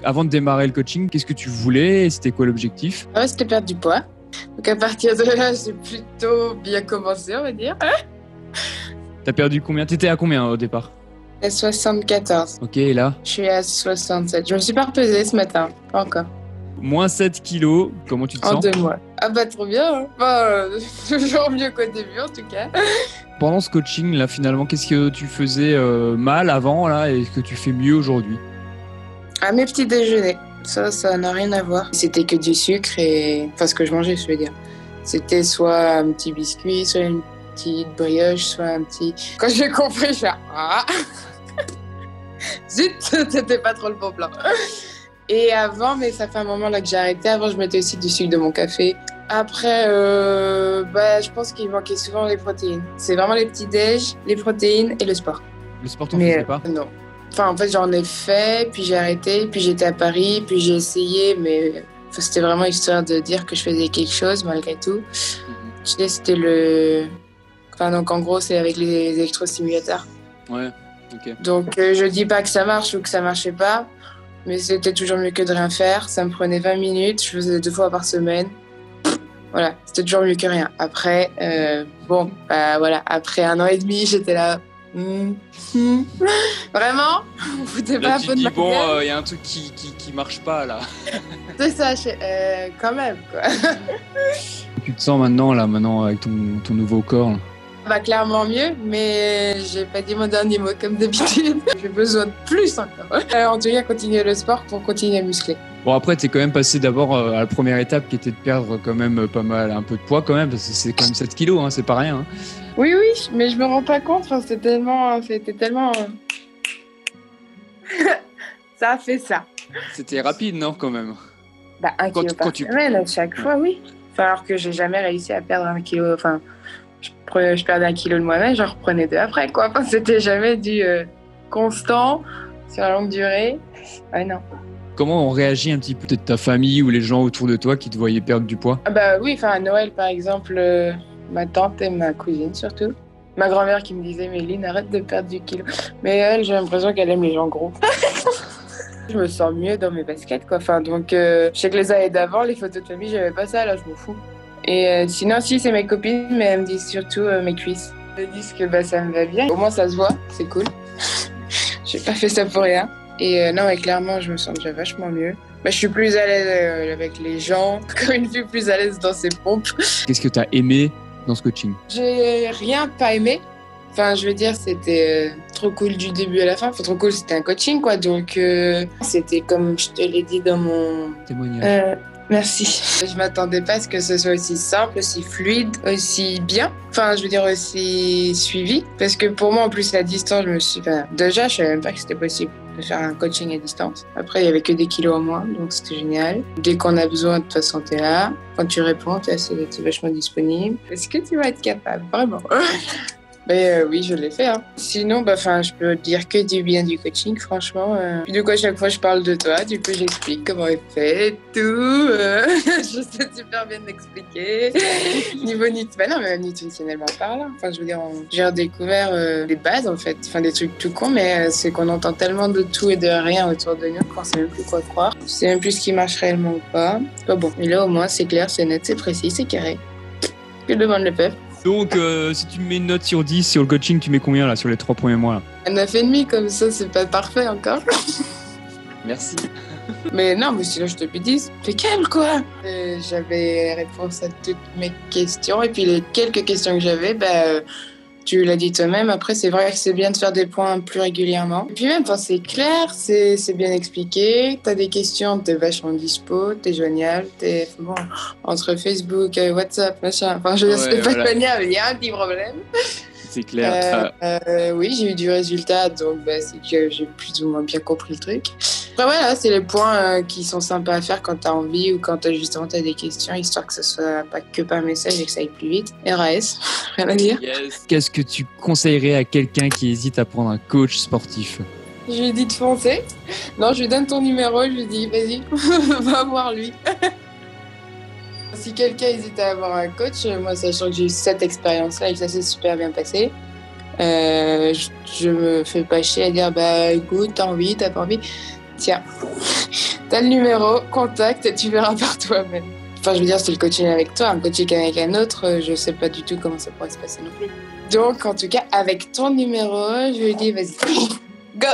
Avant de démarrer le coaching, qu'est-ce que tu voulais? C'était quoi l'objectif? Ouais, c'était perdre du poids. Donc à partir de là, j'ai plutôt bien commencé, on va dire. T'as perdu combien? T'étais à combien au départ? À 74. Ok, et là? Je suis à 67. Je me suis pas repesée ce matin, pas encore. Moins 7 kilos, comment tu te En sens? 2 mois. Ah bah trop bien, hein. Bah, toujours mieux qu'au début en tout cas. Pendant ce coaching, là, finalement, qu'est-ce que tu faisais mal avant, là, et que tu fais mieux aujourd'hui? À mes petits déjeuners, ça n'a rien à voir. C'était que du sucre et... Enfin, ce que je mangeais, je veux dire. C'était soit un petit biscuit, soit une petite brioche, soit un petit... Quand j'ai compris, je fais ah. Zut, c'était pas trop le bon plan. Et avant, mais ça fait un moment là que j'ai arrêté. Avant, je mettais aussi du sucre dans mon café. Après, je pense qu'il manquait souvent les protéines. C'est vraiment les petits déj, les protéines et le sport. Le sport, t'en faisais pas? Non. Enfin, en fait, j'en ai fait, puis j'ai arrêté, puis j'étais à Paris, puis j'ai essayé, mais c'était vraiment histoire de dire que je faisais quelque chose malgré tout. Tu sais, c'était le... Enfin, donc en gros, c'est avec les électrostimulateurs. Ouais, ok. Donc, je dis pas que ça marche ou que ça marchait pas, mais c'était toujours mieux que de rien faire. Ça me prenait 20 minutes, je faisais 2 fois par semaine. Voilà, c'était toujours mieux que rien. Après, voilà, après 1 an et demi, j'étais là. Vraiment? Vous foutez pas Là, un tu peu te de dis, ma bon, gueule. y a un truc qui marche pas, là. C'est ça, quand même, quoi. Tu te sens maintenant, là, avec ton nouveau corps, là. Bah, clairement mieux, mais j'ai pas dit mon dernier mot comme d'habitude. J'ai besoin de plus encore. En tout cas, continuer le sport pour continuer à muscler. Bon, après, t'es quand même passé d'abord à la première étape qui était de perdre quand même pas mal, un peu de poids quand même, parce que c'est quand même 7 kilos, hein, c'est pas rien. Hein. Oui, mais je me rends pas compte, enfin, c'était tellement... Ça a fait ça. C'était rapide, non, quand même? Bah, 1 kilo par semaine à chaque fois, oui. Enfin, alors que j'ai jamais réussi à perdre 1 kilo, enfin... Je perdais 1 kilo de moi-même, j'en reprenais 2 après, quoi. Enfin, c'était jamais du constant, sur la longue durée. Ouais, non. Comment on réagit un petit peu, peut-être ta famille ou les gens autour de toi qui te voyaient perdre du poids? Ah bah oui, enfin, à Noël, par exemple, ma tante et ma cousine, surtout. Ma grand-mère qui me disait, mais Lynn, arrête de perdre du kilo. Mais elle, j'ai l'impression qu'elle aime les gens gros. Je me sens mieux dans mes baskets, quoi. Enfin, donc, je sais que les années d'avant, les photos de famille, j'avais pas ça, là, je m'en fous. Et sinon, si, c'est mes copines, mais elles me disent surtout mes cuisses. Elles disent que ça me va bien. Au moins, ça se voit, c'est cool. J'ai pas fait ça pour rien. Et non, mais clairement, je me sens déjà vachement mieux. Bah, je suis plus à l'aise avec les gens, comme une fille plus à l'aise dans ses pompes. Qu'est-ce que tu as aimé dans ce coaching? J'ai rien pas aimé. Enfin, je veux dire, c'était trop cool du début à la fin. Enfin, trop cool, c'était un coaching, quoi. Donc, c'était comme je te l'ai dit dans mon témoignage. Merci. Je m'attendais pas à ce que ce soit aussi simple, aussi fluide, aussi bien. Enfin, je veux dire aussi suivi. Parce que pour moi, en plus, à distance, déjà, je savais même pas que c'était possible de faire un coaching à distance. Après, il y avait que des kilos en moins, donc c'était génial. Dès qu'on a besoin, de toute façon, t'es là. Quand tu réponds, t'es vachement disponible. Est-ce que tu vas être capable? Vraiment. Mais oui, je l'ai fait. Hein. Sinon, je peux dire que du bien du coaching, franchement. Puis du coup, à chaque fois, je parle de toi. Du coup, j'explique comment est fait, tout. Je sais super bien l'expliquer. Niveau nutritionnellement parlant. Enfin, je veux dire, j'ai redécouvert les bases, en fait. Enfin, des trucs tout cons, mais c'est qu'on entend tellement de tout et de rien autour de nous qu'on sait même plus quoi croire. On sait même plus ce qui marche réellement ou pas. Bon, mais là, au moins, c'est clair, c'est net, c'est précis, c'est carré. Que demande le peuple? Donc, si tu me mets une note sur 10 sur le coaching, tu mets combien là sur les 3 premiers mois là? 9,5, comme ça, c'est pas parfait encore. Merci. Mais non, mais sinon, je te peux dire, fais calme, quoi. J'avais réponse à toutes mes questions. Et puis, les quelques questions que j'avais, tu l'as dit toi-même. Après, c'est vrai que c'est bien de faire des points plus régulièrement. Et puis même, c'est clair, c'est bien expliqué. T'as des questions, t'es vachement dispo, t'es joignable, bon, entre Facebook, WhatsApp, machin. Enfin, je veux dire, c'est pas joignable, il y a un petit problème. C'est clair. Oui, j'ai eu du résultat, donc c'est que j'ai plus ou moins bien compris le truc. Après, voilà, c'est les points qui sont sympas à faire quand t'as envie ou quand justement t'as des questions, histoire que ce soit pas que par message et que ça aille plus vite. RAS, rien à dire. Yes. Qu'est-ce que tu conseillerais à quelqu'un qui hésite à prendre un coach sportif? Je lui dis de foncer. Non, je lui donne ton numéro, je lui dis, vas-y, va voir lui. Si quelqu'un hésite à avoir un coach, moi, sachant que j'ai eu cette expérience-là et que ça s'est super bien passé, je me fais pas chier à dire, écoute, t'as envie, t'as pas envie. Tiens, t'as le numéro, contacte et tu verras par toi-même. Enfin, je veux dire, c'est le coaching avec toi, un coaching avec un autre, je sais pas du tout comment ça pourrait se passer non plus. Donc, en tout cas, avec ton numéro, je lui dis, vas-y, go!